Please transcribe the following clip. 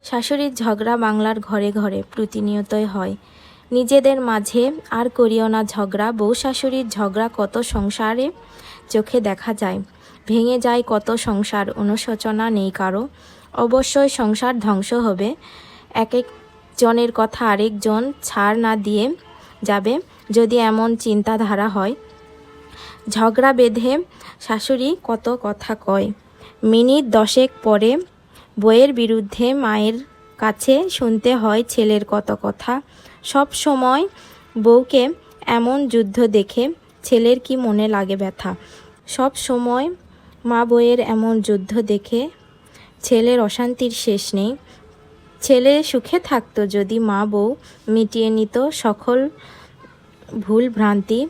শাশুড়ির ঝগড়া বাংলার ঘরে ঘরে প্রতিনিয়তই হয়। নিজেদের মাঝে আর করিও না ঝগড়া, বউ শাশুড়ির ঝগড়া কত সংসারে চোখে দেখা যায়। ভেঙে যায় কত সংসার, অনুশোচনা নেই কারো। অবশ্যই সংসার ধ্বংস হবে, এক একজনের কথা আরেকজন ছাড় না দিয়ে যাবে যদি এমন চিন্তাধারা হয়। ঝগড়া বেঁধে শাশুড়ি কত কথা কয়, মিনিট 10 পরে বউয়ের বিরুদ্ধে মায়ের কাছে শুনতে হয় ছেলের কত কথা। সব সময় বউকে এমন যুদ্ধ দেখে ছেলের কি মনে লাগে ব্যথা। সব সময় মা বউয়ের এমন যুদ্ধ দেখে ছেলের অশান্তির শেষ নেই। ছেলে সুখে থাকতো যদি মা বউ মিটিয়ে নিত সকল ভুল ভ্রান্তি।